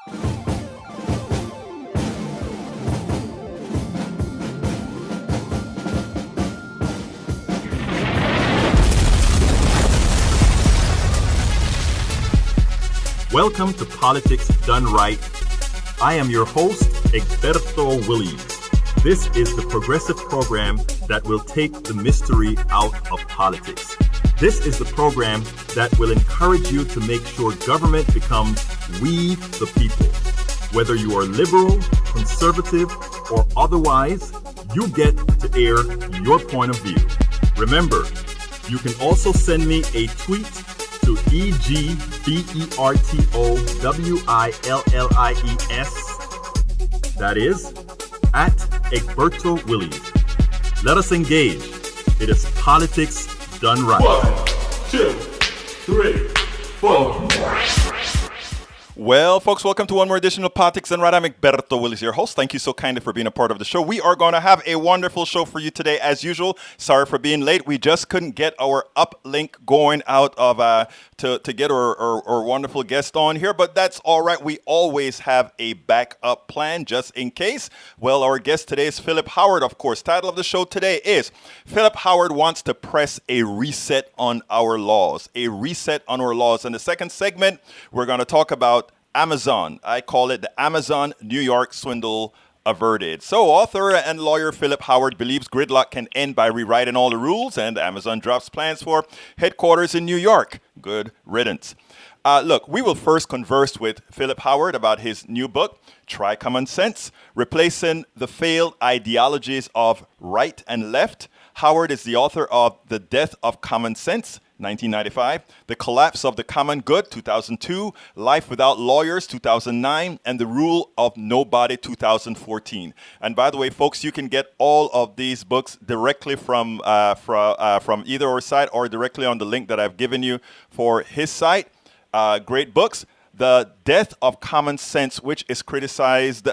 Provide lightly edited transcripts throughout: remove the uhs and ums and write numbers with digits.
Welcome to Politics Done Right. I am your host, Egberto Willies. This is the progressive program that will take the mystery out of politics. This is the program that will encourage you to make sure government becomes we the people. Whether you are liberal, conservative, or otherwise, you get to air your point of view. Remember, you can also send me a tweet to EGBERTOWILLIES. That is, at Egberto Willies. Let us engage. It is politics done right. 1, 2, 3, 4. Well, folks, welcome to one more edition of Politics and Right. I'm Egberto Willies, your host. Thank you so kindly for being a part of the show. We are going to have a wonderful show for you today, as usual. Sorry for being late. We just couldn't get our uplink going out of to get our wonderful guest on here, but that's all right. We always have a backup plan just in case. Well, our guest today is Philip Howard, of course. Title of the show today is Philip Howard Wants to Press a Reset on Our Laws. A reset on our laws. In the second segment, we're going to talk about Amazon. I call it the Amazon New York swindle averted. So author and lawyer Philip Howard believes gridlock can end by rewriting all the rules, and Amazon drops plans for headquarters in New York. Good riddance. Look, we will first converse with Philip Howard about his new book, Try Common Sense, Replacing the Failed Ideologies of Right and Left. Howard is the author of The Death of Common Sense, 1995, The Collapse of the Common Good, 2002, Life Without Lawyers, 2009, and The Rule of Nobody, 2014. And by the way, folks, you can get all of these books directly from either our site or directly on the link that I've given you for his site. Great books. The Death of Common Sense, which is criticized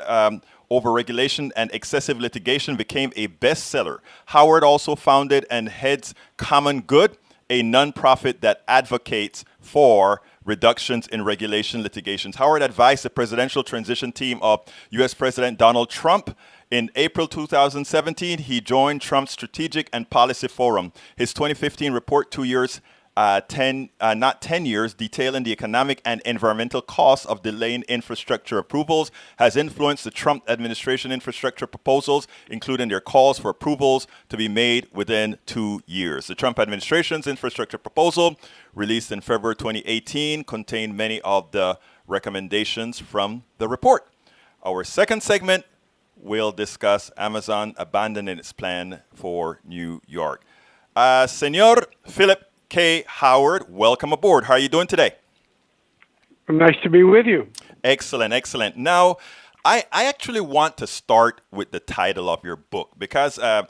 over-regulation and excessive litigation, became a bestseller. Howard also founded and heads Common Good, a nonprofit that advocates for reductions in regulation litigations. Howard advised the presidential transition team of U.S. President Donald Trump. In April 2017, he joined Trump's Strategic and Policy Forum. His 2015 report, 2 years, not 10 years, detailing the economic and environmental costs of delaying infrastructure approvals, has influenced the Trump administration infrastructure proposals, including their calls for approvals to be made within 2 years. The Trump administration's infrastructure proposal, released in February 2018, contained many of the recommendations from the report. Our second segment will discuss Amazon abandoning its plan for New York. Senor Philip K. Howard, welcome aboard. How are you doing today? Nice to be with you. Excellent, excellent. Now, I actually want to start with the title of your book because, I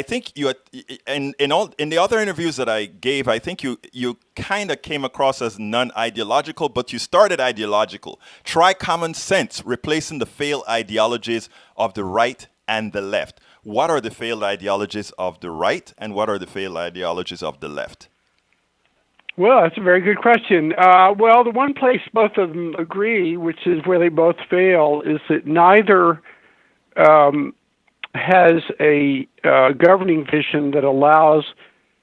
think you, in the other interviews that I gave, I think you kind of came across as non-ideological, but you started ideological. Try Common Sense, Replacing the Failed Ideologies of the Right and the Left. What are the failed ideologies of the right, and what are the failed ideologies of the left? Well, that's a very good question. Well, the one place both of them agree, which is where they both fail, is that neither has a governing vision that allows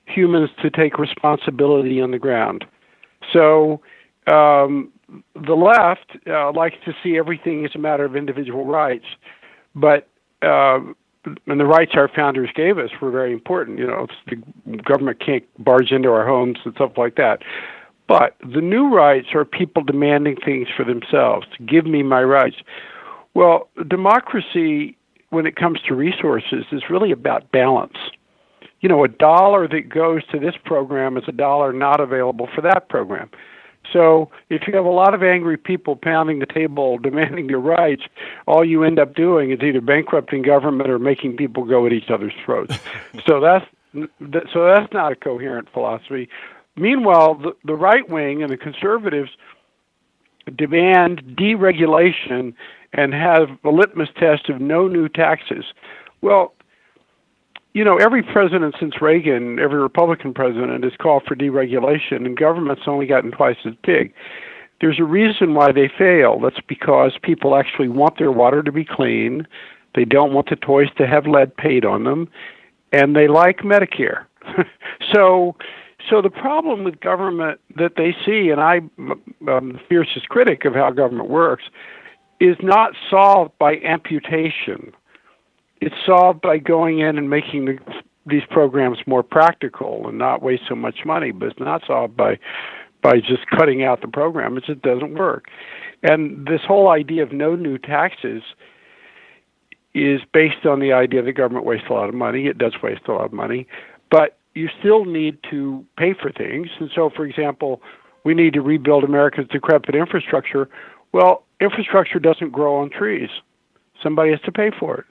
humans to take responsibility on the ground. So the left likes to see everything as a matter of individual rights, but and the rights our founders gave us were very important. The government can't barge into our homes and stuff like that. But the new rights are people demanding things for themselves. Give me my rights. Well, democracy, when it comes to resources, is really about balance. A dollar that goes to this program is a dollar not available for that program. So if you have a lot of angry people pounding the table demanding their rights, all you end up doing is either bankrupting government or making people go at each other's throats. So that's not a coherent philosophy. Meanwhile, the right wing and the conservatives demand deregulation and have a litmus test of no new taxes. Well, every president since Reagan, every Republican president has called for deregulation, and government's only gotten twice as big. there's a reason why they fail. That's because people actually want their water to be clean. They don't want the toys to have lead paint on them, and they like Medicare. So the problem with government that they see, and I'm the fiercest critic of how government works, is not solved by amputation. It's solved by going in and making these programs more practical and not waste so much money, but it's not solved by just cutting out the program. It just doesn't work. And this whole idea of no new taxes is based on the idea the government wastes a lot of money. It does waste a lot of money, but you still need to pay for things. And so, for example, we need to rebuild America's decrepit infrastructure. Well, infrastructure doesn't grow on trees. Somebody has to pay for it.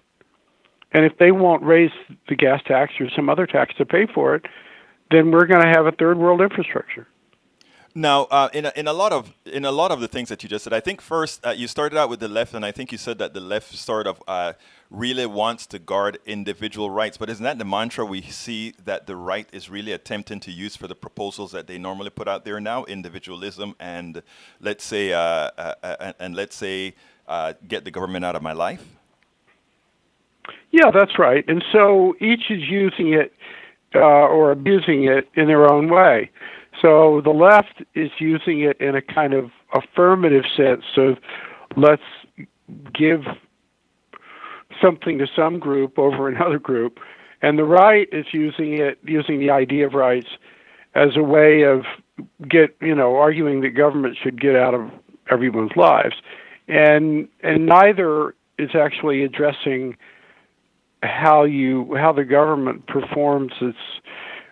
And if they won't raise the gas tax or some other tax to pay for it, then we're going to have a third world infrastructure. Now, in a lot of the things that you just said, I think first you started out with the left, and I think you said that the left sort of really wants to guard individual rights. But isn't that the mantra we see that the right is really attempting to use for the proposals that they normally put out there now? Individualism and let's say get the government out of my life. Yeah, that's right. And so each is using it or abusing it in their own way. So the left is using it in a kind of affirmative sense of let's give something to some group over another group. And the right is using the idea of rights as a way of arguing that government should get out of everyone's lives. And neither is actually addressing how the government performs its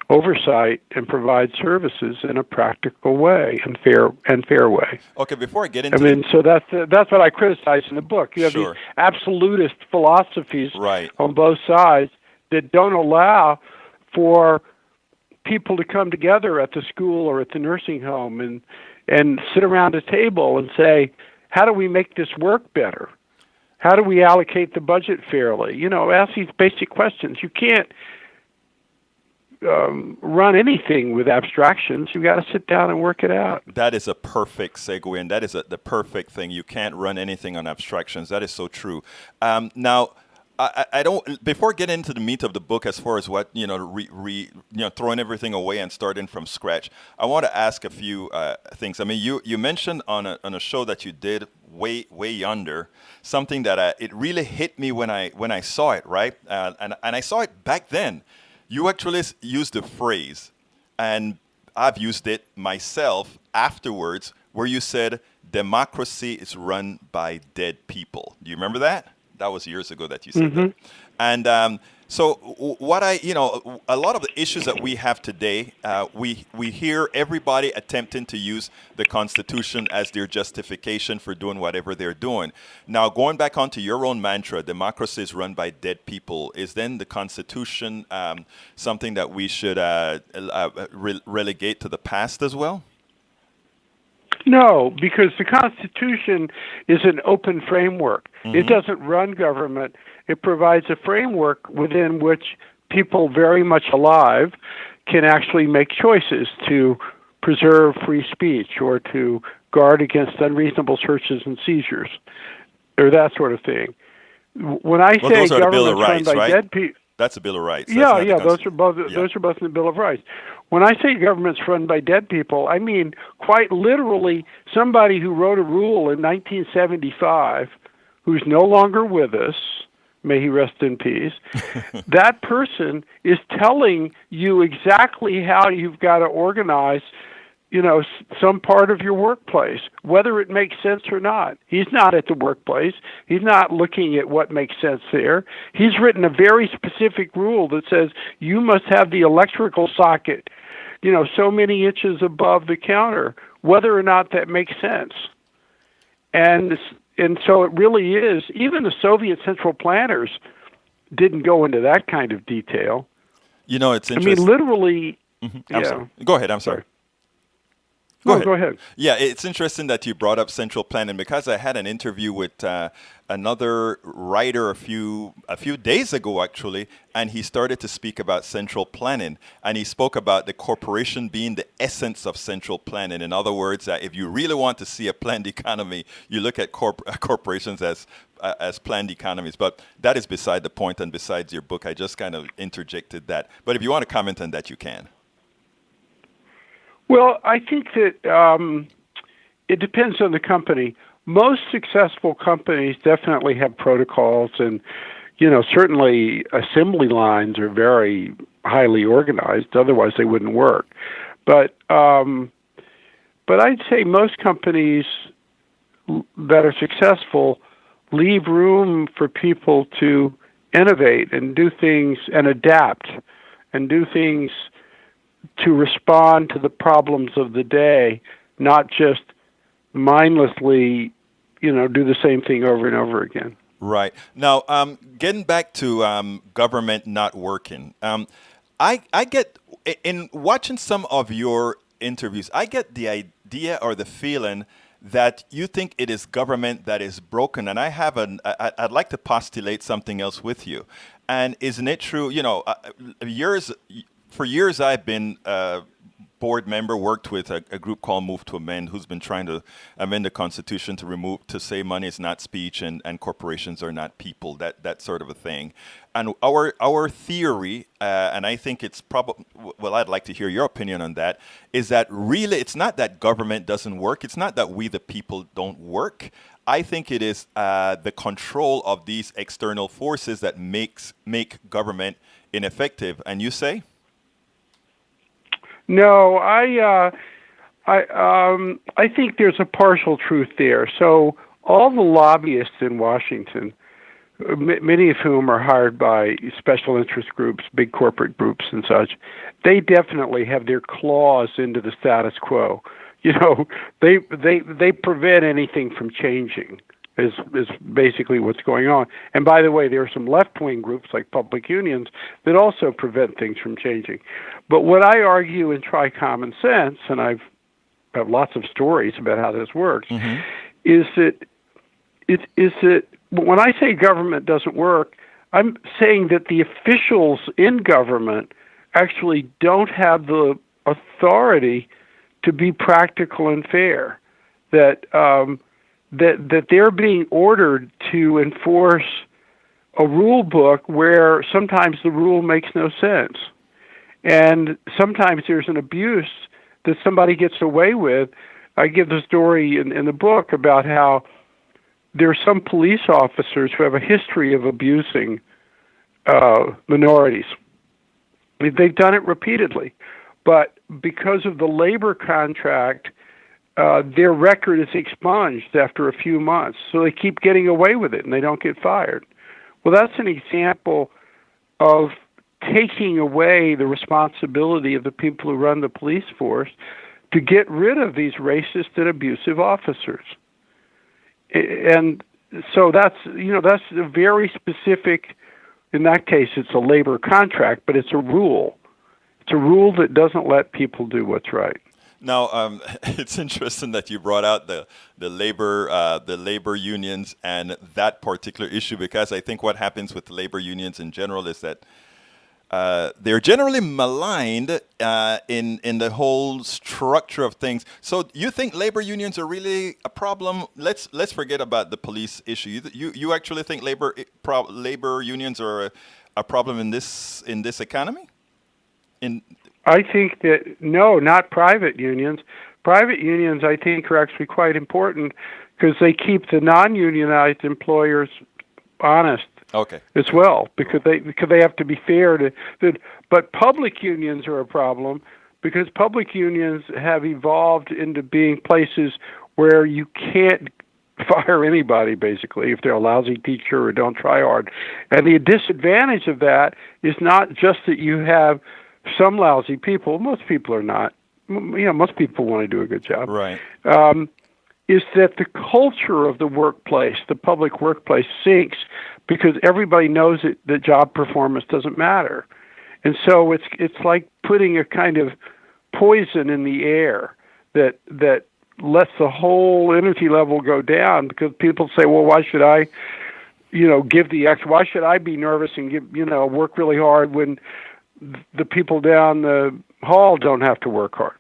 oversight and provides services in a practical way and fair way. Okay, before I get into so that's what I criticize in the book. You have Sure. these absolutist philosophies Right. on both sides that don't allow for people to come together at the school or at the nursing home and sit around a table and say, how do we make this work better? How do we allocate the budget fairly? Ask these basic questions. You can't run anything with abstractions. You've got to sit down and work it out. That is a perfect segue, and that is the perfect thing. You can't run anything on abstractions. That is so true. Now, I don't. Before getting into the meat of the book, as far as what throwing everything away and starting from scratch, I want to ask a few things. I mean, you mentioned on a show that you did way yonder something that it really hit me when I saw it, right? And I saw it back then. You actually used the phrase, and I've used it myself afterwards, where you said democracy is run by dead people. Do you remember that? That was years ago that you said that. And so what a lot of the issues that we have today, we hear everybody attempting to use the Constitution as their justification for doing whatever they're doing. Now, going back onto your own mantra, democracy is run by dead people, is then the Constitution something that we should relegate to the past as well? No, because the Constitution is an open framework. It doesn't run government. It provides a framework within which people very much alive can actually make choices to preserve free speech or to guard against unreasonable searches and seizures or that sort of thing. When I say those are the Bill of government's run Rights, by right? dead people... That's the Bill of Rights. Those are both in the Bill of Rights. When I say government's run by dead people, I mean quite literally somebody who wrote a rule in 1975 who's no longer with us, may he rest in peace. That person is telling you exactly how you've got to organize some part of your workplace, whether it makes sense or not. He's not at the workplace. He's not looking at what makes sense there. He's written a very specific rule that says you must have the electrical socket, so many inches above the counter, whether or not that makes sense. And so it really is. Even the Soviet central planners didn't go into that kind of detail. It's interesting. I mean, literally. I'm sorry. Go ahead. I'm sorry. Go ahead. Yeah, it's interesting that you brought up central planning because I had an interview with another writer a few days ago actually, and he started to speak about central planning, and he spoke about the corporation being the essence of central planning. In other words, that if you really want to see a planned economy, you look at corporations as planned economies. But that is beside the point, and besides your book, I just kind of interjected that. But if you want to comment on that, you can. Well, I think that it depends on the company. Most successful companies definitely have protocols, and certainly assembly lines are very highly organized. Otherwise, they wouldn't work. But I'd say most companies that are successful leave room for people to innovate and do things and adapt and do things to respond to the problems of the day, not just mindlessly, do the same thing over and over again. Right. Now, getting back to government not working, I get, in watching some of your interviews, I get the idea or the feeling that you think it is government that is broken. And I'd like to postulate something else with you. And isn't it true, for years, I've been a board member, worked with a group called Move to Amend, who's been trying to amend the Constitution to say money is not speech and corporations are not people, that sort of a thing. And our theory, and I think it's probably, well, I'd like to hear your opinion on that, is that really it's not that government doesn't work. It's not that we the people don't work. I think it is the control of these external forces that make government ineffective. And you say? No, I think there's a partial truth there. So all the lobbyists in Washington, many of whom are hired by special interest groups, big corporate groups and such, they definitely have their claws into the status quo. They prevent anything from changing. Is basically what's going on. And by the way, there are some left-wing groups like public unions that also prevent things from changing. But what I argue and try common sense, and I have lots of stories about how this works, is that when I say government doesn't work, I'm saying that the officials in government actually don't have the authority to be practical and fair. That they're being ordered to enforce a rule book where sometimes the rule makes no sense. And sometimes there's an abuse that somebody gets away with. I give the story in the book about how there are some police officers who have a history of abusing minorities. They've done it repeatedly. But because of the labor contract, their record is expunged after a few months, so they keep getting away with it and they don't get fired. Well, that's an example of taking away the responsibility of the people who run the police force to get rid of these racist and abusive officers. And so that's a very specific, in that case it's a labor contract, but it's a rule. It's a rule that doesn't let people do what's right. Now, it's interesting that you brought out the labor unions and that particular issue, because I think what happens with the labor unions in general is that they're generally maligned in the whole structure of things. So you think labor unions are really a problem? Let's forget about the police issue. You actually think labor unions are a problem in this economy? I think that, no, not private unions. Private unions, I think, are actually quite important because they keep the non-unionized employers honest as well, because they have to be fair but public unions are a problem because public unions have evolved into being places where you can't fire anybody, basically, if they're a lousy teacher or don't try hard. And the disadvantage of that is not just that you have some lousy people. Most people are not. Most people want to do a good job. Right. Is that the culture of the workplace, the public workplace, sinks because everybody knows that job performance doesn't matter. And so it's like putting a kind of poison in the air that lets the whole energy level go down, because people say, well, why should I, give the extra? Why should I be nervous and work really hard when the people down the hall don't have to work hard?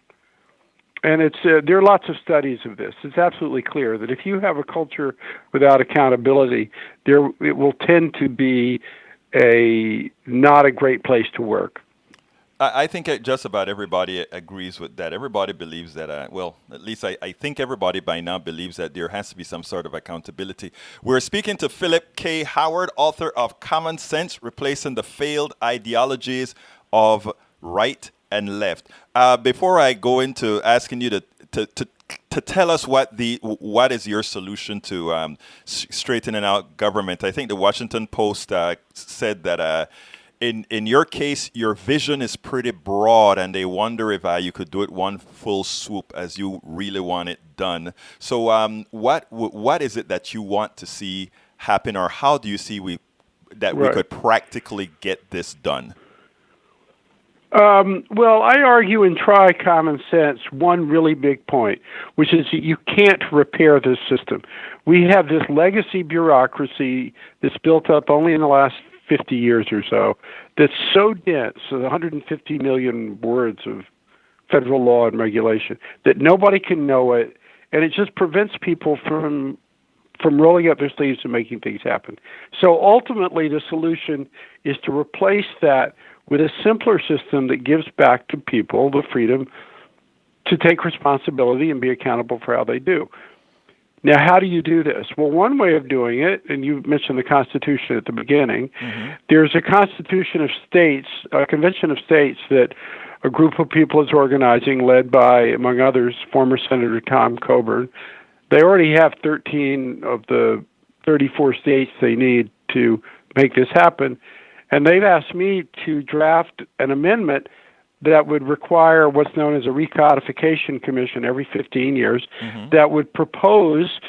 And there are lots of studies of this. It's absolutely clear that if you have a culture without accountability, it will tend to be not a great place to work. I think just about everybody agrees with that. Everybody believes that, at least I think everybody by now believes that there has to be some sort of accountability. We're speaking to Philip K. Howard, author of Common Sense, Replacing the Failed Ideologies of Right and Left. Before I go into asking you to tell us what is your solution to straightening out government, I think the Washington Post said that in your case, your vision is pretty broad, and they wonder if you could do it one full swoop as you really want it done. So what is it that you want to see happen, or how do you see we could practically get this done? Well, I argue and try common sense one really big point, which is that you can't repair this system. We have this legacy bureaucracy that's built up only in the last 50 years or so, that's so dense, so 150 million words of federal law and regulation, that nobody can know it, and it just prevents people from rolling up their sleeves and making things happen. So ultimately, the solution is to replace that with a simpler system that gives back to people the freedom to take responsibility and be accountable for how they do. Now, how do you do this? Well, one way of doing it, and you mentioned the Constitution at the beginning, there's a Constitution of States, a Convention of States that a group of people is organizing, led by, among others, former Senator Tom Coburn. They already have 13 of the 34 states they need to make this happen. And they've asked me to draft an amendment that would require what's known as a recodification commission every 15 years that would propose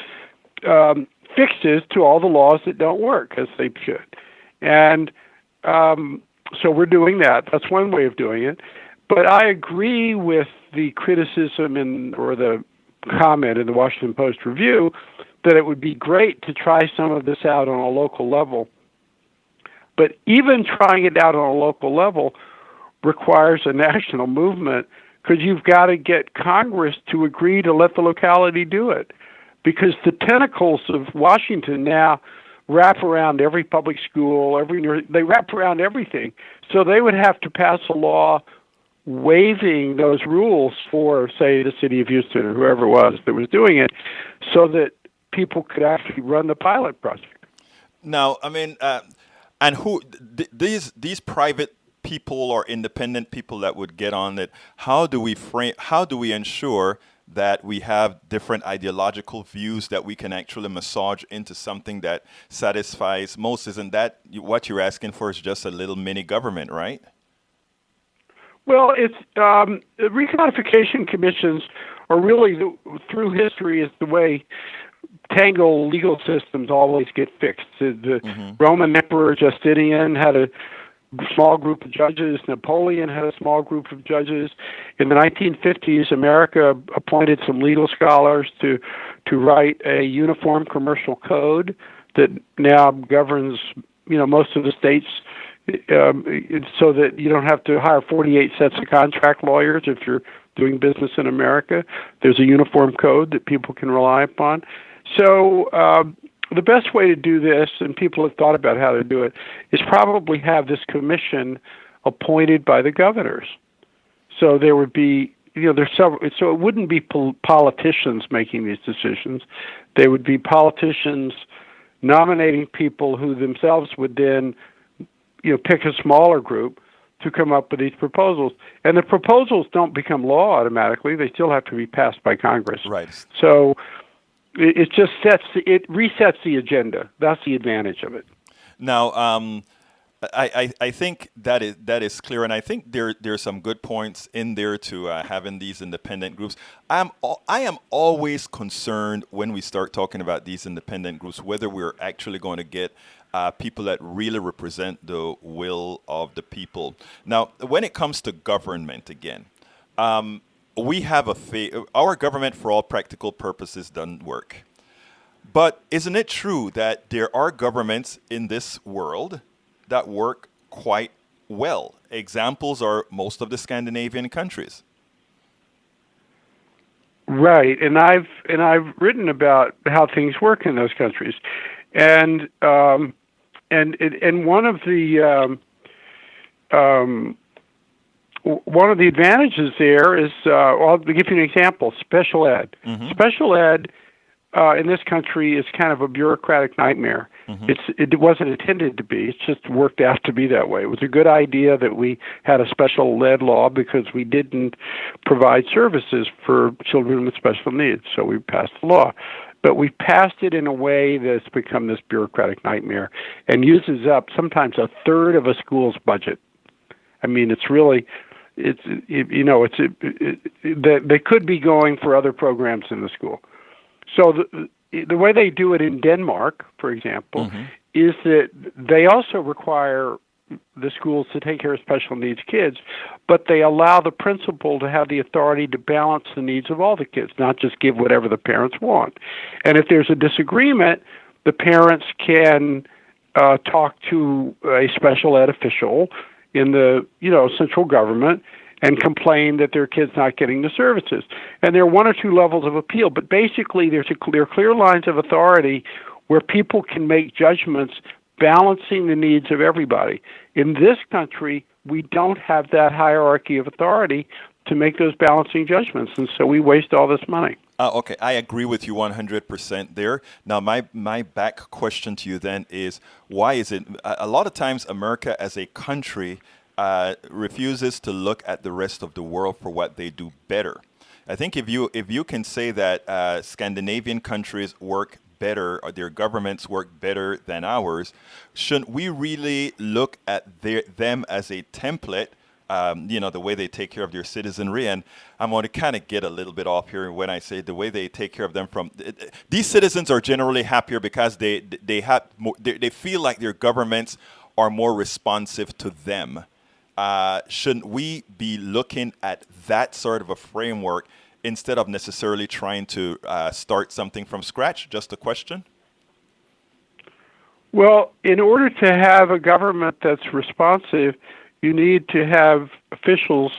fixes to all the laws that don't work as they should. And so we're doing that. That's one way of doing it. But I agree with the criticism or the comment in the Washington Post review that it would be great to try some of this out on a local level. But even trying it out on a local level requires a national movement, because you've got to get Congress to agree to let the locality do it. Because the tentacles of Washington now wrap around every public school, they wrap around everything. So they would have to pass a law waiving those rules for, say, the city of Houston or whoever it was that was doing it, so that people could actually run the pilot project. Now, I mean, and these private people or independent people that would get on it, how do we ensure that we have different ideological views that we can actually massage into something that satisfies most? Isn't that what you're asking for, is just a little mini government, right? Well, it's recodification commissions are really, through history, is the way tangled legal systems always get fixed. The Roman Emperor Justinian had a small group of judges. Napoleon had a small group of judges. In the 1950s, America appointed some legal scholars to write a uniform commercial code that now governs, most of the states, so that you don't have to hire 48 sets of contract lawyers if you're doing business in America. There's a uniform code that people can rely upon. So the best way to do this, and people have thought about how to do it, is probably have this commission appointed by the governors. So there would be, there's several. So it wouldn't be politicians making these decisions. They would be politicians nominating people who themselves would then, pick a smaller group to come up with these proposals. And the proposals don't become law automatically. They still have to be passed by Congress. Right. So it just resets the agenda. That's the advantage of it. Now, I think that is clear, and I think there's some good points in there to having these independent groups. I am always concerned when we start talking about these independent groups whether we're actually going to get people that really represent the will of the people. Now, when it comes to government again, we have our government, for all practical purposes, doesn't work. But isn't it true that there are governments in this world that work quite well? Examples are most of the Scandinavian countries. Right, and I've written about how things work in those countries, and one of the one of the advantages there is, I'll give you an example, special ed. Mm-hmm. Special ed in this country is kind of a bureaucratic nightmare. Mm-hmm. It wasn't intended to be. It's just worked out to be that way. It was a good idea that we had a special ed law because we didn't provide services for children with special needs, so we passed the law. But we passed it in a way that's become this bureaucratic nightmare and uses up sometimes a third of a school's budget. I mean, it's really, they could be going for other programs in the school. So the way they do it in Denmark, for example, mm-hmm. is that they also require the schools to take care of special needs kids, but they allow the principal to have the authority to balance the needs of all the kids, not just give whatever the parents want. And if there's a disagreement, the parents can talk to a special ed official in the central government and complain that their kid's not getting the services. And there are one or two levels of appeal, but basically there are clear lines of authority where people can make judgments balancing the needs of everybody. In this country, we don't have that hierarchy of authority to make those balancing judgments, and so we waste all this money. Okay, I agree with you 100% there. Now, my back question to you then is, why is it a lot of times America as a country refuses to look at the rest of the world for what they do better? I think if you can say that Scandinavian countries work better, or their governments work better than ours, shouldn't we really look at them as a template? The way they take care of their citizenry, and I'm going to kind of get a little bit off here when I say the way they take care of them. These citizens are generally happier because they feel like their governments are more responsive to them. Shouldn't we be looking at that sort of a framework instead of necessarily trying to start something from scratch? Just a question. Well, in order to have a government that's responsive, you need to have officials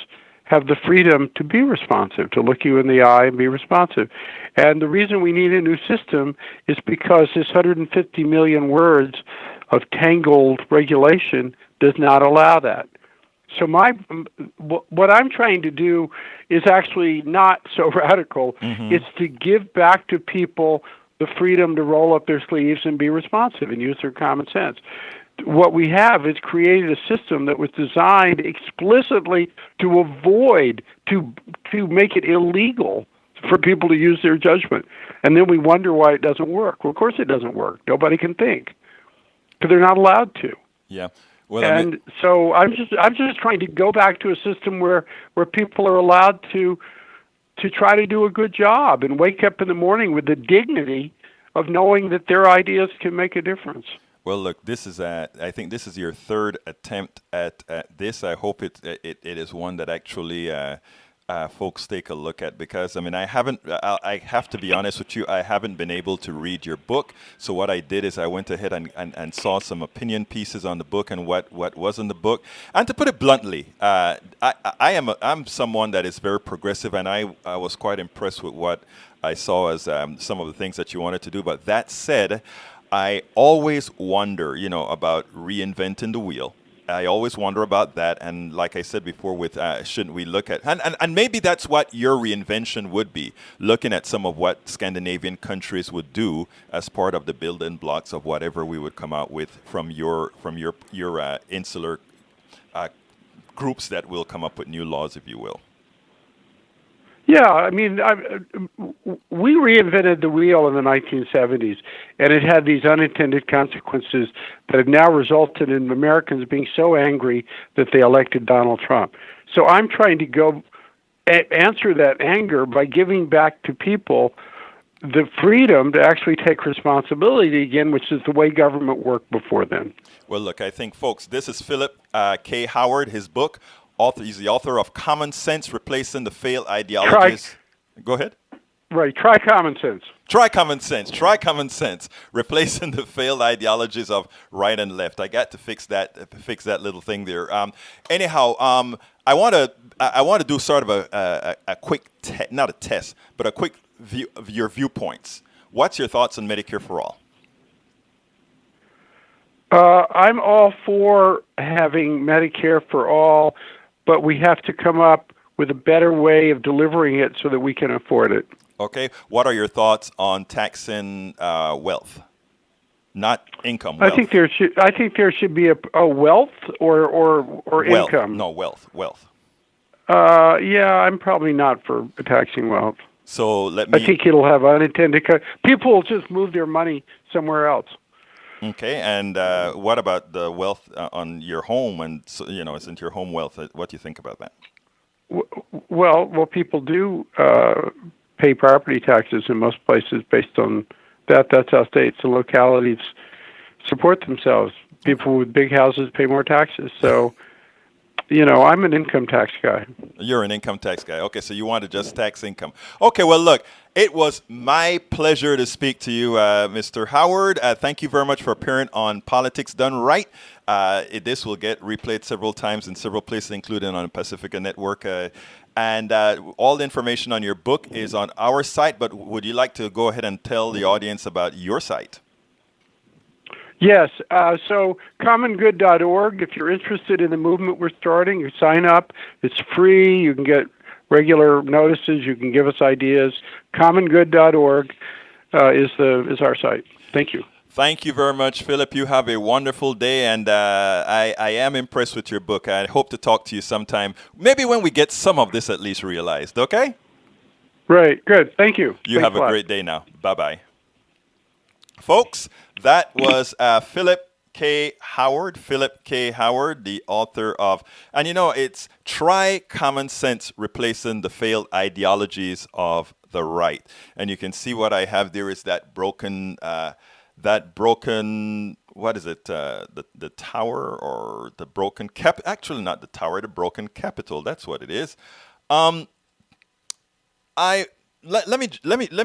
have the freedom to be responsive, to look you in the eye and be responsive. And the reason we need a new system is because this 150 million words of tangled regulation does not allow that. So what I'm trying to do is actually not so radical. Mm-hmm. It's to give back to people the freedom to roll up their sleeves and be responsive and use their common sense. What we have is created a system that was designed explicitly to avoid, to make it illegal for people to use their judgment. And then we wonder why it doesn't work. Well, of course it doesn't work. Nobody can think because they're not allowed to. Yeah. Well, So I'm just trying to go back to a system where people are allowed to try to do a good job and wake up in the morning with the dignity of knowing that their ideas can make a difference. Well, look, I think this is your third attempt at this. I hope it is one that actually folks take a look at, because I have to be honest with you, I haven't been able to read your book. So what I did is I went ahead and saw some opinion pieces on the book and what was in the book. And to put it bluntly, I'm someone that is very progressive, and I was quite impressed with what I saw as some of the things that you wanted to do. But that said, I always wonder, about reinventing the wheel. I always wonder about that. And like I said before, shouldn't we look at, and maybe that's what your reinvention would be, looking at some of what Scandinavian countries would do as part of the building blocks of whatever we would come out with from your insular groups that will come up with new laws, if you will. Yeah, we reinvented the wheel in the 1970s, and it had these unintended consequences that have now resulted in Americans being so angry that they elected Donald Trump. So I'm trying to go answer that anger by giving back to people the freedom to actually take responsibility again, which is the way government worked before then. Well, look, I think, folks, this is Philip K. Howard, his book, He's the author of Common Sense, Replacing the Failed Ideologies. Go ahead. Right. Try common sense. Try common sense. Try common sense. Replacing the failed ideologies of right and left. I got to fix that little thing there. Anyhow, I want to do sort of a quick not a test, but a quick view of your viewpoints. What's your thoughts on Medicare for all? I'm all for having Medicare for all, but we have to come up with a better way of delivering it so that we can afford it. Okay. What are your thoughts on taxing wealth, not income? Wealth. I think there should be a wealth or wealth. income. No, wealth. Yeah, I'm probably not for taxing wealth. So I think it'll have unintended. People will just move their money somewhere else. Okay. And what about the wealth on your home? And isn't your home wealth? What do you think about that? Well, people do pay property taxes in most places based on that. That's how states and localities support themselves. People with big houses pay more taxes. So, I'm an income tax guy. You're an income tax guy. Okay, so you want to just tax income. Okay, well, look, it was my pleasure to speak to you, Mr. Howard. Thank you very much for appearing on Politics Done Right. This will get replayed several times in several places, including on Pacifica Network. And all the information on your book is on our site. But would you like to go ahead and tell the audience about your site? Yes. So commongood.org, if you're interested in the movement we're starting, you sign up. It's free. You can get regular notices. You can give us ideas. commongood.org is our site. Thank you. Thank you very much, Philip. You have a wonderful day, and I am impressed with your book. I hope to talk to you sometime, maybe when we get some of this at least realized, okay? Right. Good. Thank you. You have a great day now. Bye-bye. Folks, that was Philip K. Howard. Philip K. Howard, the author of, and it's Try Common Sense, Replacing the Failed Ideologies of the Right. And you can see what I have there is that broken, what is it, the tower or the broken cap, actually not the tower, the broken capital, that's what it is. Let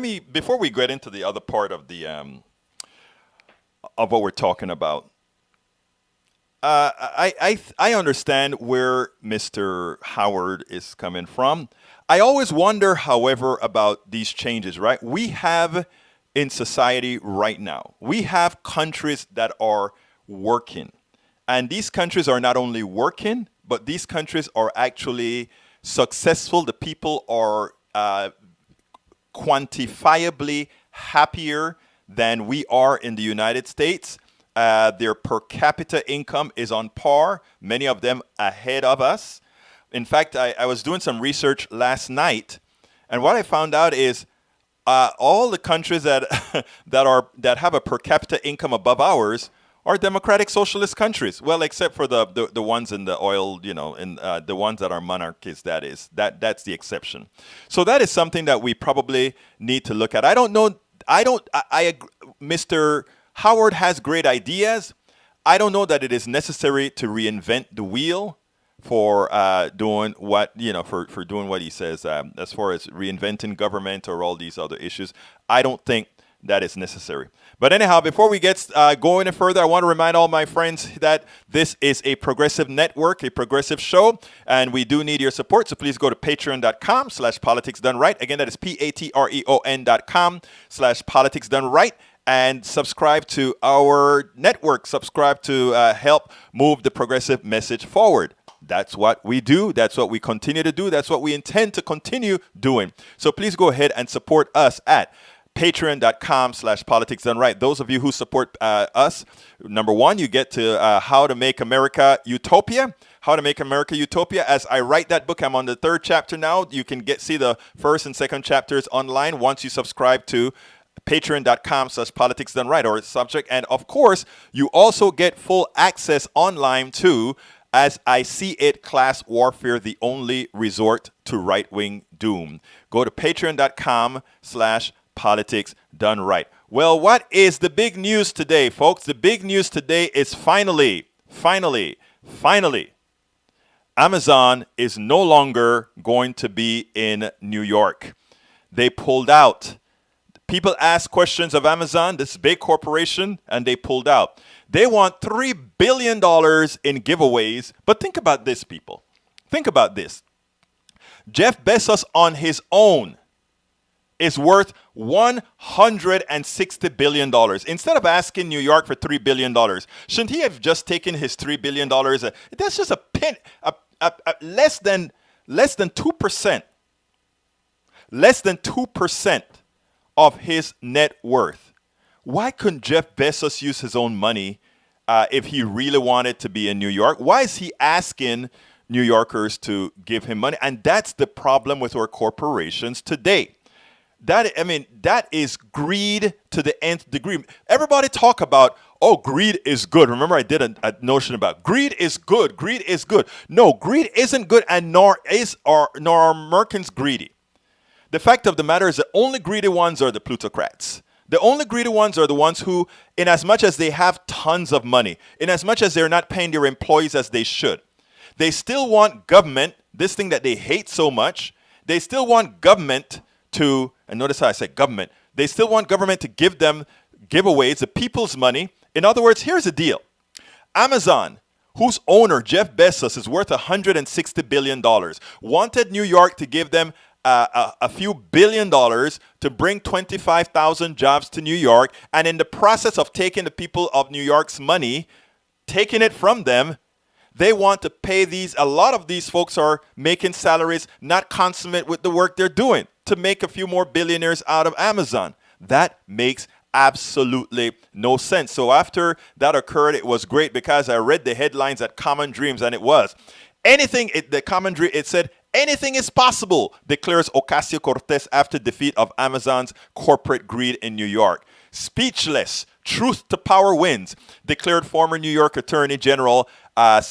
me, before we get into the other part of the, of what we're talking about, I understand where Mr. Howard is coming from. I always wonder, however, about these changes, right? We have in society right now, we have countries that are working. And these countries are not only working, but these countries are actually successful. The people are quantifiably happier than we are in the United States. Their per capita income is on par, many of them ahead of us. In fact, I was doing some research last night, and what I found out is all the countries that have a per capita income above ours are democratic socialist countries. Well, except for the ones in the oil, and the ones that are monarchies. That's the exception. So that is something that we probably need to look at. I don't know. Mr. Howard has great ideas. I don't know that it is necessary to reinvent the wheel for doing what, for doing what he says, as far as reinventing government or all these other issues. I don't think that is necessary. But anyhow, before we get going any further, I want to remind all my friends that this is a progressive network, a progressive show, and we do need your support. So please go to patreon.com/politicsdoneright. Again, that is patreon.com/politicsdoneright. And subscribe to our network. Subscribe to help move the progressive message forward. That's what we do. That's what we continue to do. That's what we intend to continue doing. So please go ahead and support us at patreon.com/politicsdoneright. Those of you who support us, number one, you get to How to Make America Utopia. How to Make America Utopia. As I write that book, I'm on the third chapter now. You can see the first and second chapters online once you subscribe to patreon.com/politicsdoneright or subject. And of course, you also get full access online to As I See It, Class Warfare, the Only Resort to Right-Wing Doom. Go to patreon.com/politics done right. Well, what is the big news today, folks? The big news today is finally, Amazon is no longer going to be in New York. They pulled out. People ask questions of Amazon, this big corporation, and they pulled out. They want $3 billion in giveaways. But think about this, people. Think about this. Jeff Bezos on his own is worth $160 billion. Instead of asking New York for $3 billion, shouldn't he have just taken his $3 billion? That's just less than 2%. Less than 2% of his net worth. Why couldn't Jeff Bezos use his own money if he really wanted to be in New York? Why is he asking New Yorkers to give him money? And that's the problem with our corporations today. That is greed to the nth degree. Everybody talk about, oh, greed is good. Remember, I did a notion about greed is good. Greed is good. No, greed isn't good, and nor are Americans greedy. The fact of the matter is the only greedy ones are the plutocrats. The only greedy ones are the ones who, in as much as they have tons of money, in as much as they're not paying their employees as they should, they still want government, this thing that they hate so much, they still want government to, and notice how I say government, they still want government to give them giveaways, the people's money. In other words, here's the deal. Amazon, whose owner, Jeff Bezos, is worth $160 billion, wanted New York to give them a few $1 billion to bring 25,000 jobs to New York. And in the process of taking the people of New York's money, taking it from them, they want to pay a lot of these folks are making salaries not consummate with the work they're doing to make a few more billionaires out of Amazon. That makes absolutely no sense. So after that occurred, it was great because I read the headlines at Common Dreams, and it was it said, anything is possible, declares Ocasio-Cortez after defeat of Amazon's corporate greed in New York. Speechless, truth to power wins, declared former New York Attorney General I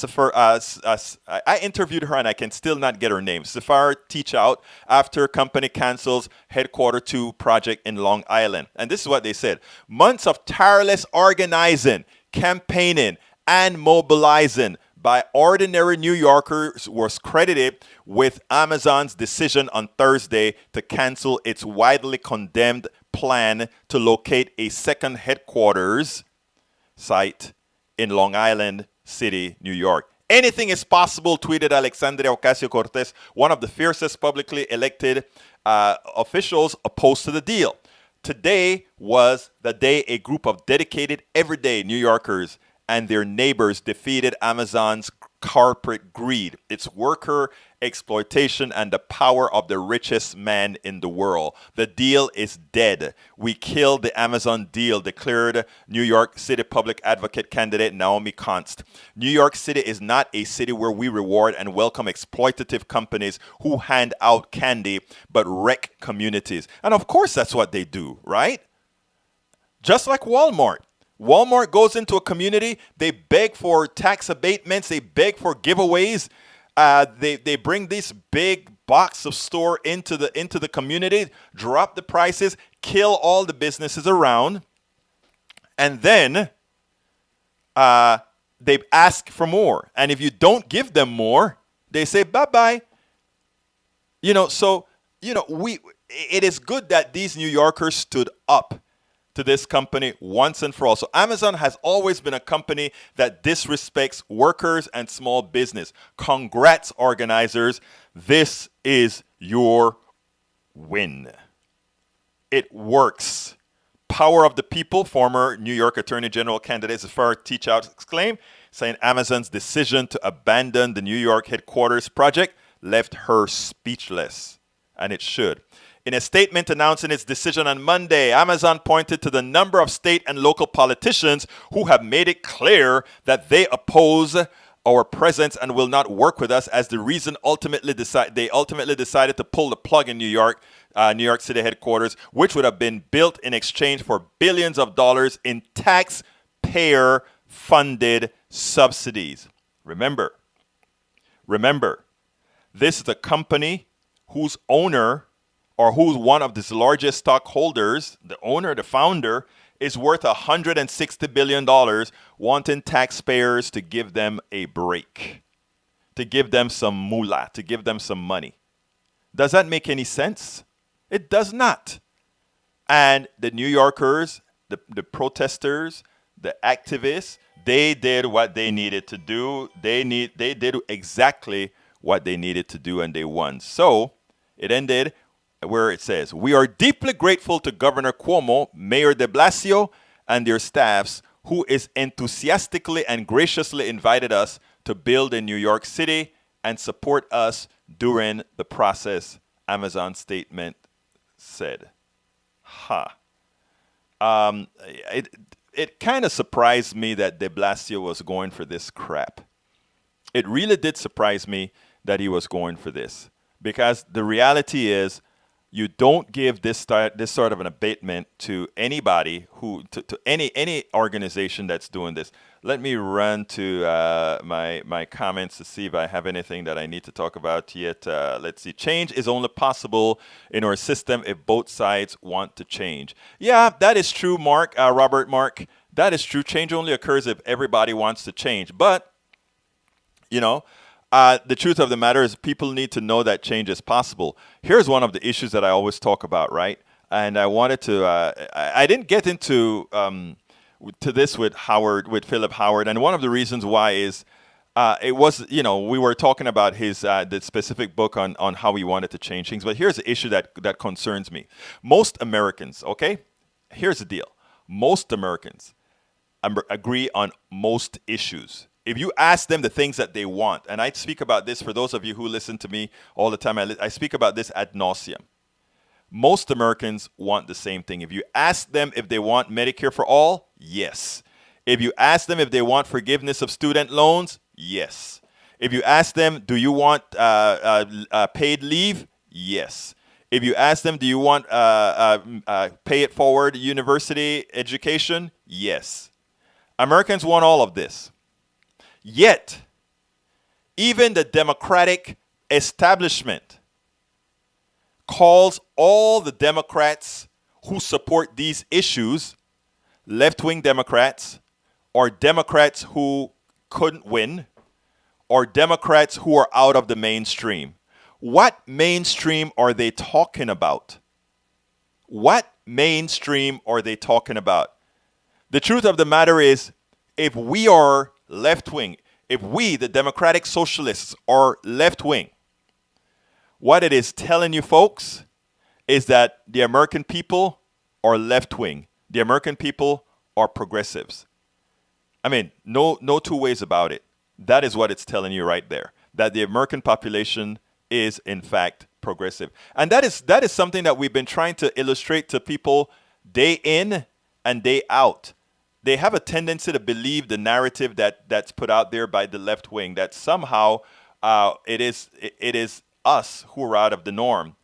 interviewed her and I can still not get her name. Safar Teachout, after company cancels headquarter 2 project in Long Island. And this is what they said. Months of tireless organizing, campaigning, and mobilizing by ordinary New Yorkers was credited with Amazon's decision on Thursday to cancel its widely condemned plan to locate a second headquarters site in Long Island City, New York. Anything is possible, tweeted Alexandria Ocasio-Cortez, one of the fiercest publicly elected officials opposed to the deal. Today was the day a group of dedicated, everyday New Yorkers and their neighbors defeated Amazon's corporate greed, its worker exploitation, and the power of the richest man in the world. The deal is dead. We killed the Amazon deal, declared New York City public advocate candidate Naomi Const. New York City is not a city where we reward and welcome exploitative companies who hand out candy but wreck communities. And of course that's what they do, right? Just like Walmart. Walmart goes into a community, they beg for tax abatements, they beg for giveaways. They bring this big box of store into the community, drop the prices, kill all the businesses around, and then they ask for more. And if you don't give them more, they say bye-bye. It is good that these New Yorkers stood up to this company once and for all. So Amazon has always been a company that disrespects workers and small business. Congrats, organizers. This is your win. It works. Power of the people, former New York Attorney General candidate Zafar Teachout exclaimed, saying Amazon's decision to abandon the New York headquarters project left her speechless. And it should. In a statement announcing its decision on Monday, Amazon pointed to the number of state and local politicians who have made it clear that they oppose our presence and will not work with us as the reason they ultimately decided to pull the plug in New York City headquarters, which would have been built in exchange for billions of dollars in taxpayer-funded subsidies. Remember, this is a company whose owner, or who's one of its largest stockholders, the owner, the founder, is worth $160 billion, wanting taxpayers to give them a break. to give them some moolah, to give them some money. Does that make any sense? It does not. And the New Yorkers, the protesters, the activists, they did what they needed to do. They did exactly what they needed to do, and they won. So it ended where it says, "We are deeply grateful to Governor Cuomo, Mayor de Blasio, and their staffs, who is enthusiastically and graciously invited us to build in New York City and support us during the process," Amazon statement said. It kind of surprised me that de Blasio was going for this crap. It really did surprise me that he was going for this, because the reality is, you don't give this sort of an abatement to anybody to any organization that's doing this. Let me run to my comments to see if I have anything that I need to talk about yet. Let's see. Change is only possible in our system if both sides want to change. Yeah, that is true, Mark. Robert Mark. That is true. Change only occurs if everybody wants to change. But, the truth of the matter is, people need to know that change is possible. Here's one of the issues that I always talk about, right? And I wanted to, I didn't get into to this with Philip Howard. And one of the reasons why is it was, we were talking about his the specific book on how he wanted to change things. But here's the issue that concerns me. Most Americans, okay? Here's the deal. Most Americans agree on most issues. If you ask them the things that they want, and I speak about this for those of you who listen to me all the time, I speak about this ad nauseum. Most Americans want the same thing. If you ask them if they want Medicare for all, yes. If you ask them if they want forgiveness of student loans, yes. If you ask them, do you want paid leave? Yes. If you ask them, do you want pay it forward university education? Yes. Americans want all of this. Yet, even the Democratic establishment calls all the Democrats who support these issues left-wing Democrats, or Democrats who couldn't win, or Democrats who are out of the mainstream. What mainstream are they talking about? What mainstream are they talking about? The truth of the matter is, if we are left-wing, if we, the Democratic Socialists, are left-wing, what it is telling you folks is that the American people are left-wing. The American people are progressives. I mean, no two ways about it. That is what it's telling you right there, that the American population is, in fact, progressive. And that is something that we've been trying to illustrate to people day in and day out. They have a tendency to believe the narrative that's put out there by the left wing, that somehow it is us who are out of the norm.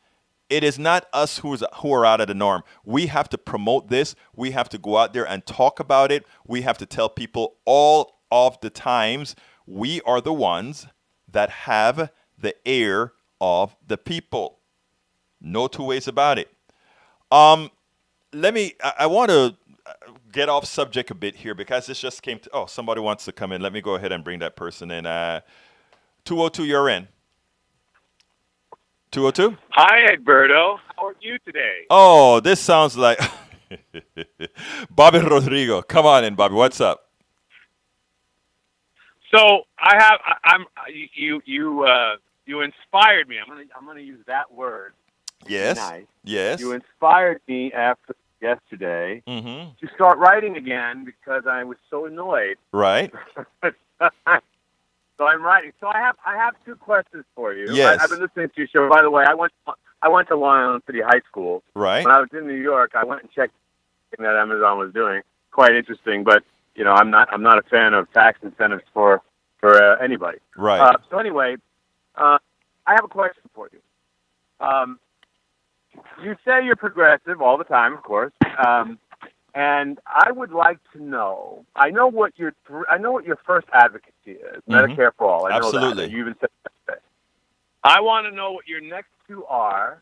It is not us who are out of the norm. We have to promote this. We have to go out there and talk about it. We have to tell people all of the times we are the ones that have the ear of the people. No two ways about it. I want to get off subject a bit here because this just came to, somebody wants to come in. Let me go ahead and bring that person in. 202, you're in. 202? Hi, Egberto. How are you today? Oh, this sounds like Bobby Rodrigo. Come on in, Bobby. What's up? So you inspired me. I'm gonna use that word. Yes. Nice. Yes. You inspired me after yesterday to start writing again because I was so annoyed. Right. So I'm writing. So I have two questions for you. Yes. I've been listening to your show. By the way, I went to Long Island City High School. Right. When I was in New York, I went and checked that Amazon was doing. Quite interesting, but I'm not a fan of tax incentives for anybody. Right. So anyway, I have a question for you. You say you're progressive all the time, of course. And I would like to know. I know what your first advocacy is. Medicare for all. I Absolutely. know that. You even said that. I want to know what your next two are,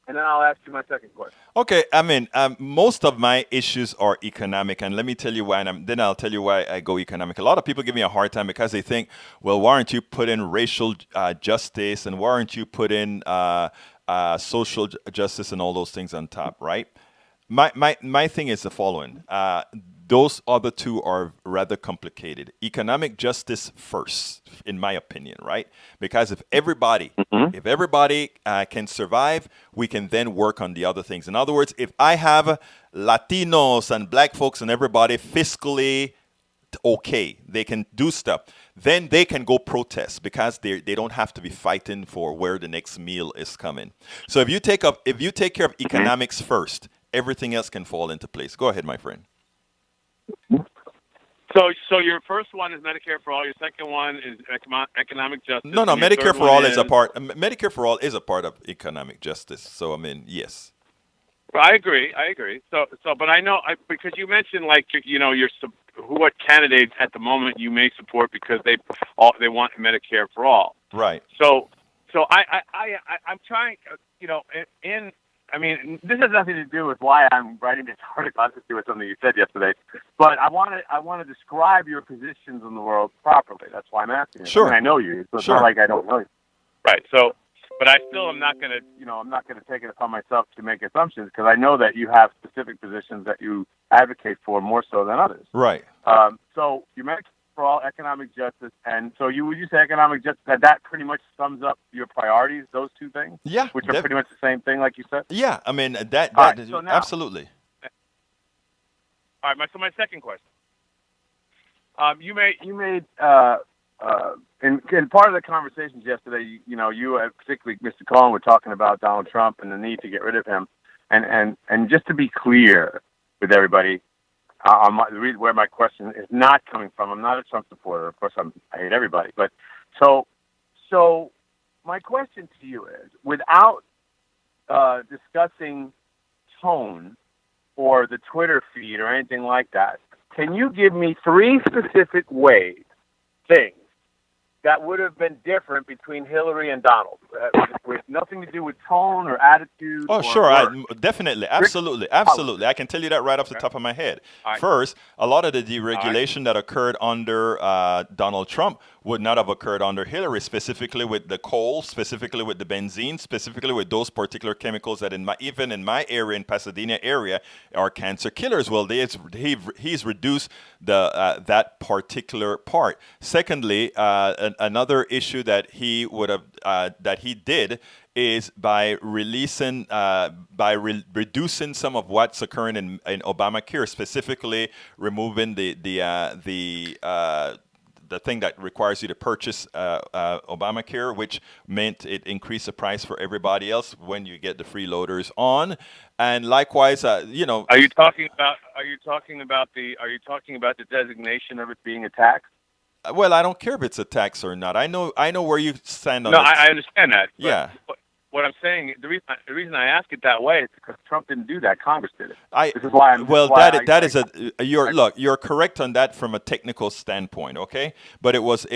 and then I'll ask you my second question. Okay, I mean, most of my issues are economic, and let me tell you why. And then I'll tell you why I go economic. A lot of people give me a hard time because they think, well, why aren't you put in racial justice, and why aren't you put in social justice and all those things on top, right? My thing is the following. Those other two are rather complicated. Economic justice first, in my opinion, right? Because if everybody can survive, we can then work on the other things. In other words, if I have Latinos and black folks and everybody fiscally okay, they can do stuff, then they can go protest because they don't have to be fighting for where the next meal is coming. So if you take care of economics first, everything else can fall into place. Go ahead, my friend. So your first one is Medicare for all. Your second one is economic justice. No, and your Medicare third for one all is a part. Medicare for all is a part of economic justice. So I mean, yes. Well, I agree. But I know because you mentioned what candidates at the moment you may support because they want Medicare for all. Right. So I'm trying. This has nothing to do with why I'm writing this article. It has to do with something you said yesterday. But I want to describe your positions in the world properly. That's why I'm asking. Sure. I know you, so it's Sure. not like I don't know you. Right. So, but I still am not going to, I'm not going to take it upon myself to make assumptions because I know that you have specific positions that you advocate for more so than others. Right. So you mentioned for all economic justice, and so would you say economic justice that pretty much sums up your priorities, those two things? Yeah. Which are pretty much the same thing, like you said. Yeah. I mean that All right, so now, absolutely. All right. So my second question. You made in part of the conversations yesterday, you particularly Mr. Cohen were talking about Donald Trump and the need to get rid of him, and just to be clear with everybody, the reason where my question is not coming from. I'm not a Trump supporter. Of course, I hate everybody. But so my question to you is, without discussing tone or the Twitter feed or anything like that, can you give me 3 specific things that would have been different between Hillary and Donald, with nothing to do with tone or attitude? Oh, or sure. words? Definitely. Absolutely. Absolutely. I can tell you that right off the top of my head. Right. First, a lot of the deregulation that occurred under Donald Trump would not have occurred under Hillary, specifically with the coal, specifically with the benzene, specifically with those particular chemicals that even in my area, in Pasadena area, are cancer killers. Well, he's reduced that particular part. Secondly, another issue that he would have that he did is by reducing some of what's occurring in Obamacare, specifically removing the thing that requires you to purchase Obamacare, which meant it increased the price for everybody else when you get the freeloaders on, and likewise, Are you talking about the designation of it being a tax? Well, I don't care if it's a tax or not. I know where you stand on. No, I understand that. Yeah. What I'm saying, the reason I ask it that way is because Trump didn't do that. Congress did it. This is why I'm. You're correct on that from a technical standpoint, okay? But it was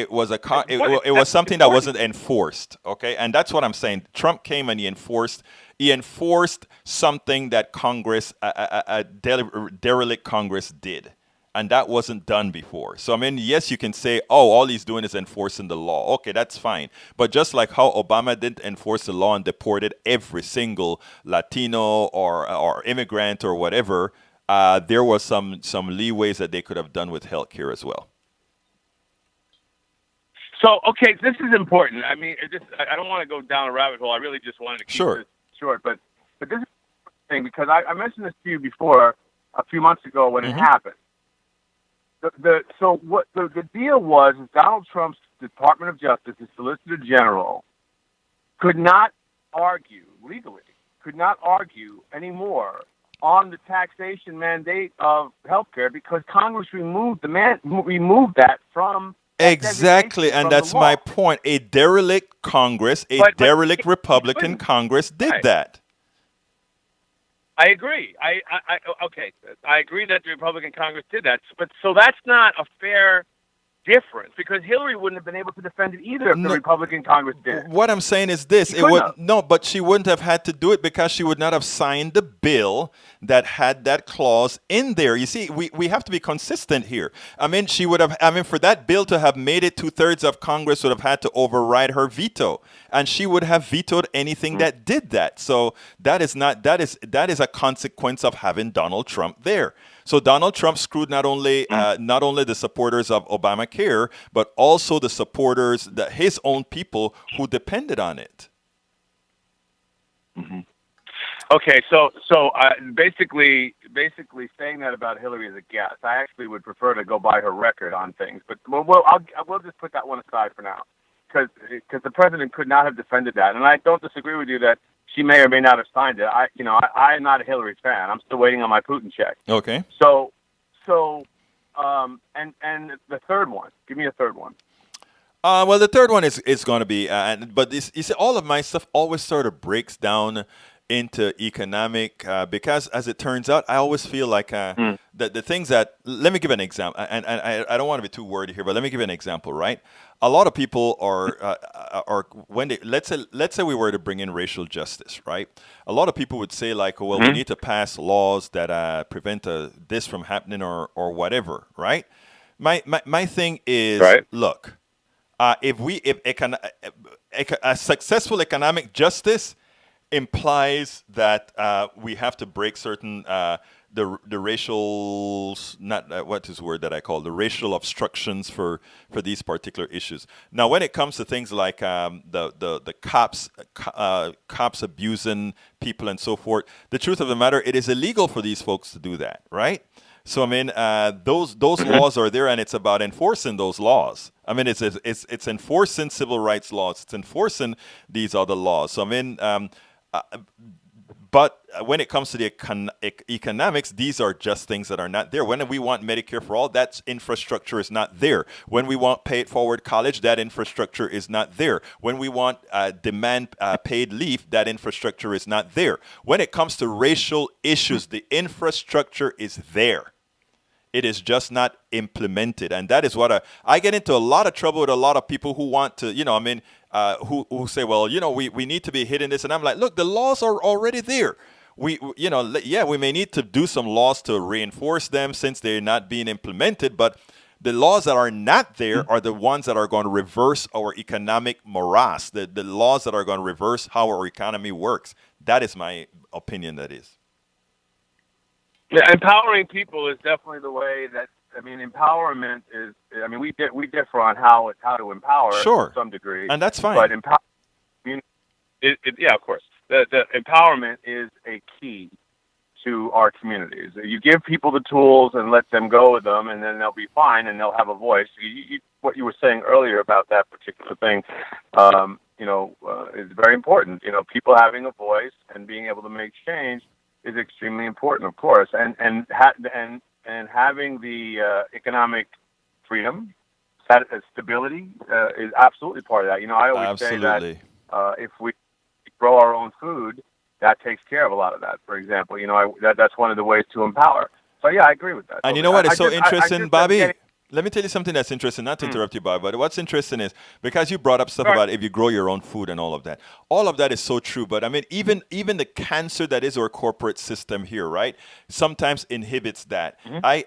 something that wasn't enforced, okay? And that's what I'm saying. Trump came and he enforced something that Congress, a derelict Congress did. And that wasn't done before. So, I mean, yes, you can say, all he's doing is enforcing the law. Okay, that's fine. But just like how Obama didn't enforce the law and deported every single Latino or immigrant or whatever, there was some leeways that they could have done with healthcare as well. So, okay, this is important. I mean, I don't want to go down a rabbit hole. I really just wanted to keep this short. But this is the thing, because I mentioned this to you before a few months ago when it happened. The deal was is Donald Trump's Department of Justice, the Solicitor General, could not argue anymore on the taxation mandate of healthcare because Congress removed that from exactly, and that's my point. A derelict Congress, derelict Republican Congress did that. I agree. I agree that the Republican Congress did that, but so that's not a fair difference because Hillary wouldn't have been able to defend it either if the Republican Congress did. What I'm saying is this: but she wouldn't have had to do it because she would not have signed the bill that had that clause in there. You see, we have to be consistent here. I mean, she would have. I mean, for that bill to have made it, 2/3 of Congress would have had to override her veto, and she would have vetoed anything that did that. So that is a consequence of having Donald Trump there. So Donald Trump screwed not only the supporters of Obamacare, but also the supporters, his own people who depended on it. Mm-hmm. Okay, so basically saying that about Hillary is a guess. I actually would prefer to go by her record on things, but we'll just put that one aside for now, because the president could not have defended that, and I don't disagree with you that she may or may not have signed it. I am not a Hillary fan. I'm still waiting on my Putin check. Okay. So, and the third one. Give me a third one. Well, the third one is going to be, but you see, all of my stuff always sort of breaks down into economic, because as it turns out, I always feel like that the things that, let me give an example, and I don't want to be too wordy here, but let me give you an example, right? A lot of people are when they, let's say we were to bring in racial justice, right? A lot of people would say like, well, we need to pass laws that prevent this from happening or whatever, right? My thing is, right. Look, if a successful economic justice implies that we have to break certain the racial, not what is the word that I call, the racial obstructions for these particular issues. Now, when it comes to things like the cops abusing people and so forth, the truth of the matter, it is illegal for these folks to do that, right? So I mean, those laws are there, and it's about enforcing those laws. I mean, it's enforcing civil rights laws. It's enforcing these other laws. So I mean, but when it comes to the economics, these are just things that are not there. When we want Medicare for all, that infrastructure is not there. When we want paid forward college, that infrastructure is not there. When we want demand paid leave, that infrastructure is not there. When it comes to racial issues, the infrastructure is there. It is just not implemented. And that is what I get into a lot of trouble with a lot of people who want to, who say, well, we need to be hitting this. And I'm like, look, the laws are already there. We may need to do some laws to reinforce them since they're not being implemented. But the laws that are not there are the ones that are going to reverse our economic morass, the laws that are going to reverse how our economy works. That is my opinion, that is. Yeah, empowering people is definitely the way that, empowerment is, we differ on how to empower sure. to some degree. And that's fine. But yeah, of course. The empowerment is a key to our communities. You give people the tools and let them go with them, and then they'll be fine and they'll have a voice. What you were saying earlier about that particular thing, is very important. People having a voice and being able to make change is extremely important, of course, and having the economic freedom, stability is absolutely part of that. I always say that if we grow our own food, that takes care of a lot of that. For example, that's one of the ways to empower. So yeah, I agree with that. And you know what is so interesting, Bobby? Let me tell you something that's interesting, not to interrupt you, Bob, but what's interesting is, because you brought up stuff about if you grow your own food and all of that is so true. But I mean, even the cancer that is our corporate system here, right, sometimes inhibits that.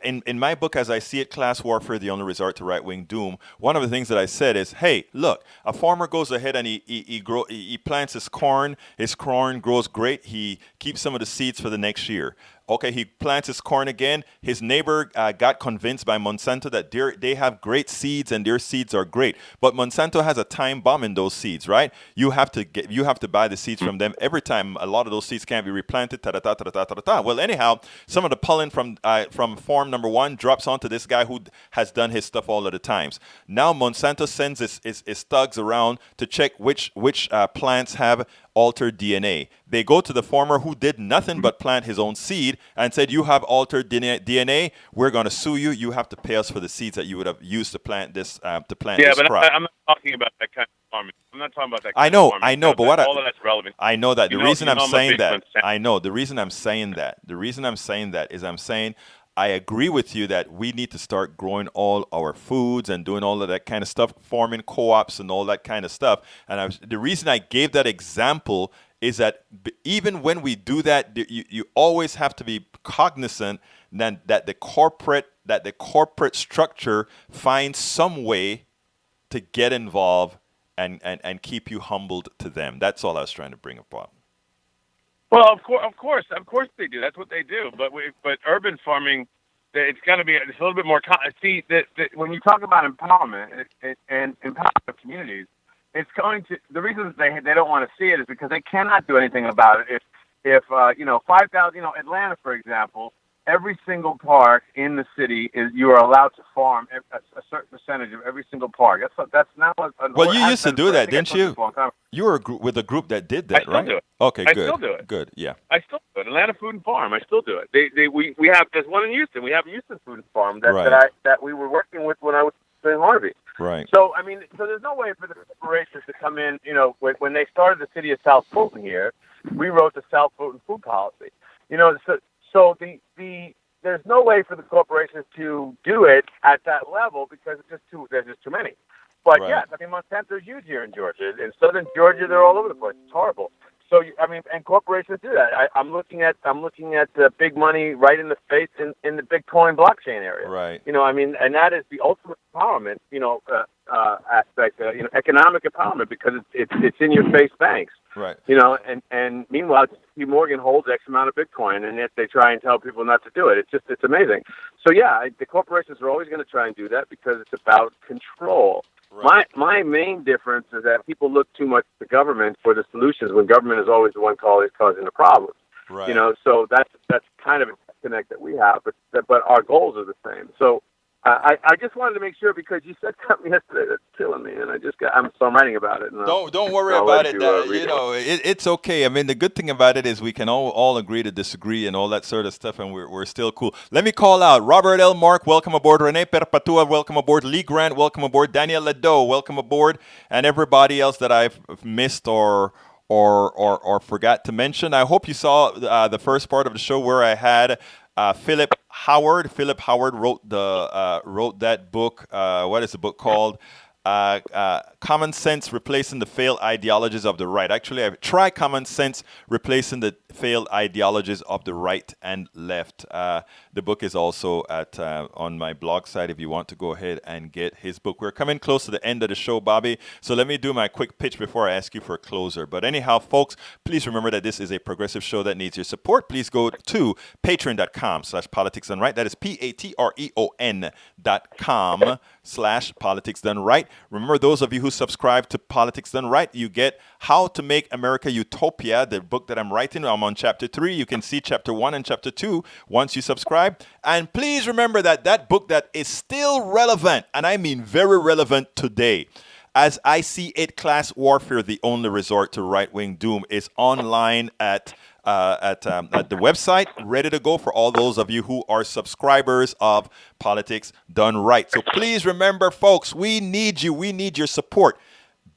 In my book, As I See It, Class Warfare, The Only Resort to Right-Wing Doom, one of the things that I said is, hey, look, a farmer goes ahead and he plants his corn grows great, he keeps some of the seeds for the next year. Okay, he plants his corn again. His neighbor got convinced by Monsanto that they have great seeds and their seeds are great. But Monsanto has a time bomb in those seeds, right? You have to buy the seeds from them every time. A lot of those seeds can't be replanted. Well, anyhow, some of the pollen from farm number one drops onto this guy who has done his stuff all of the times. Now Monsanto sends his thugs around to check which plants have altered DNA. They go to the farmer who did nothing but plant his own seed and said, you have altered DNA, we're going to sue you. You have to pay us for the seeds that you would have used to plant this crop. Yeah, but I'm not talking about that kind of farming. I'm not talking about that kind of farming. I know, but all of that's relevant. I know that. The reason I'm saying that is I'm saying I agree with you that we need to start growing all our foods and doing all of that kind of stuff, forming co-ops and all that kind of stuff. And the reason I gave that example is that even when we do that, you always have to be cognizant that the corporate structure finds some way to get involved and keep you humbled to them. That's all I was trying to bring up. Well, of course they do. That's what they do. But urban farming, it's got to be a little bit more. See, when you talk about empowerment and empowerment communities, it's going to. The reason they don't want to see it is because they cannot do anything about it. If 5,000, Atlanta, for example, every single park in the city you are allowed to farm a certain percentage of every single park. That's not what. Well, you used to do that, didn't you? You were with a group that did that, right? I still do it. Okay, good. I still do it. Good, yeah. I still do it. Atlanta Food and Farm. I still do it. We have there's one in Houston. We have Houston Food and Farm that we were working with when I was in Harvey. Right. So there's no way for the corporations to come in. When they started the city of South Fulton here, we wrote the South Fulton food policy. So there's no way for the corporations to do it at that level because there's just too many. But right. Yes, Monsanto's huge here in Georgia. In southern Georgia, they're all over the place. It's horrible. So and corporations do that. I'm looking at the big money right in the face in the Bitcoin blockchain area. Right. And that is the ultimate empowerment. Aspect. Economic empowerment because it's in your face banks. Right. And meanwhile, J.P. Morgan holds X amount of Bitcoin, and yet they try and tell people not to do it. It's amazing. So the corporations are always going to try and do that because it's about control. Right. My main difference is that people look too much to government for the solutions when government is always the one causing the problems. Right. So that's kind of a disconnect that we have, but our goals are the same. So I just wanted to make sure because you said something yesterday that's killing me, and I'm writing about it. Don't worry about it. It's okay. The good thing about it is we can all agree to disagree and all that sort of stuff, and we're still cool. Let me call out Robert L. Mark, welcome aboard. Rene Perpatua, welcome aboard. Lee Grant, welcome aboard. Daniel Ledo, welcome aboard, and everybody else that I've missed or forgot to mention. I hope you saw the first part of the show where I had Philip Howard. Philip Howard wrote that book. What is the book called? Common Sense Replacing the Failed Ideologies of the Right. Actually, I've tried Common Sense Replacing the Failed Ideologies of the Right and Left. The book is also on my blog site if you want to go ahead and get his book. We're coming close to the end of the show, Bobby, so let me do my quick pitch before I ask you for a closer. But anyhow, folks, please remember that this is a progressive show that needs your support. Please go to patreon.com/politicsdoneright. That is patreon.com/politicsdoneright. Remember, those of you who subscribe to Politics Done Right, you get How to Make America Utopia, the book that I'm writing. I'm on chapter 3. You can see chapter 1 and chapter 2 once you subscribe. And please remember that book that is still relevant, and I mean very relevant today. As I See It, Class Warfare, The Only Resort to Right-Wing Doom, is online at the website, ready to go for all those of you who are subscribers of Politics Done Right. So please remember, folks, we need you. We need your support.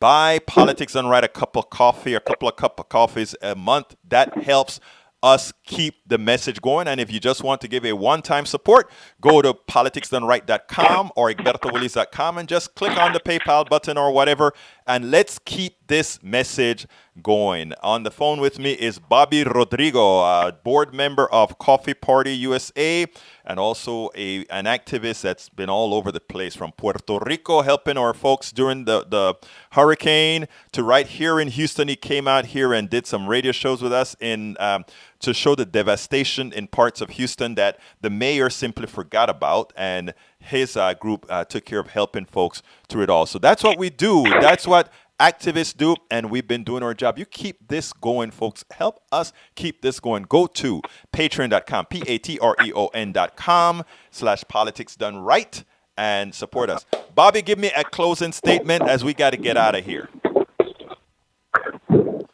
Buy Politics Done Right a cup of coffee, a couple of cup of coffees a month. That helps us keep the message going. And if you just want to give a one-time support, go to politicsdoneright.com or egbertowillies.com and just click on the PayPal button or whatever, and let's keep this message going. On the phone with me is Bobby Rodrigo, a board member of Coffee Party USA, and also an activist that's been all over the place, from Puerto Rico helping our folks during the hurricane to right here in Houston. He came out here and did some radio shows with us to show the devastation in parts of Houston that the mayor simply forgot about, and his group took care of helping folks through it all. So that's what we do. That's what activists do, and we've been doing our job. You keep this going, folks. Help us keep this going. Go to patreon.com, patreon.com/politicsdoneright, and support us. Bobby, give me a closing statement as we got to get out of here.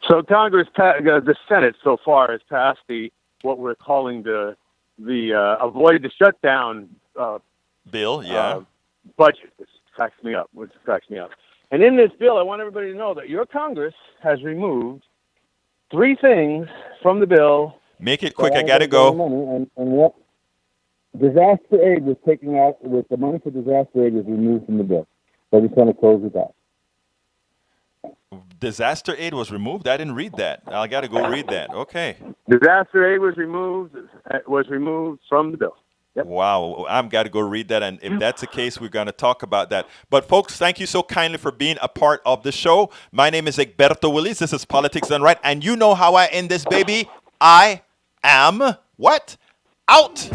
So Congress, the Senate so far has passed what we're calling the avoid the shutdown bill. Yeah. Budget, which cracks me up. And in this bill, I want everybody to know that your Congress has removed 3 things from the bill. Make it quick. I got to go. Disaster aid was taken out, with the money for disaster aid was removed from the bill. So we just want to close with that. Disaster aid was removed? I didn't read that. I got to go read that. Okay. Disaster aid was removed from the bill. Yep. Wow, I've got to go read that. And if that's the case, we're going to talk about that. But folks, thank you so kindly for being a part of the show. My name is Egberto Willies. This is Politics Done Right. And you know how I end this, baby. I am what? Out.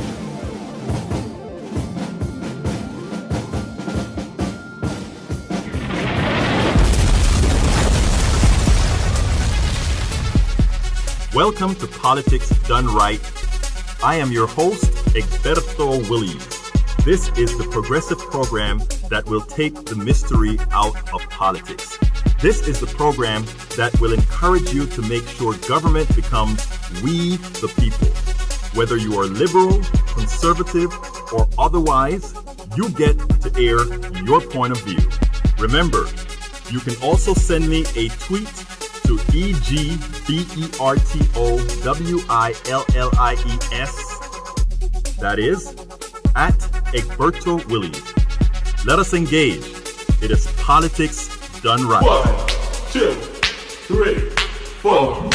Welcome to Politics Done Right. I am your host, Egberto Willies. This is the progressive program that will take the mystery out of politics. This is the program that will encourage you to make sure government becomes we the people. Whether you are liberal, conservative, or otherwise, you get to air your point of view. Remember, you can also send me a tweet to EGBERTOWILLIES. That is at Egberto Willies. Let us engage. It is politics done right. 1, 2, 3, 4.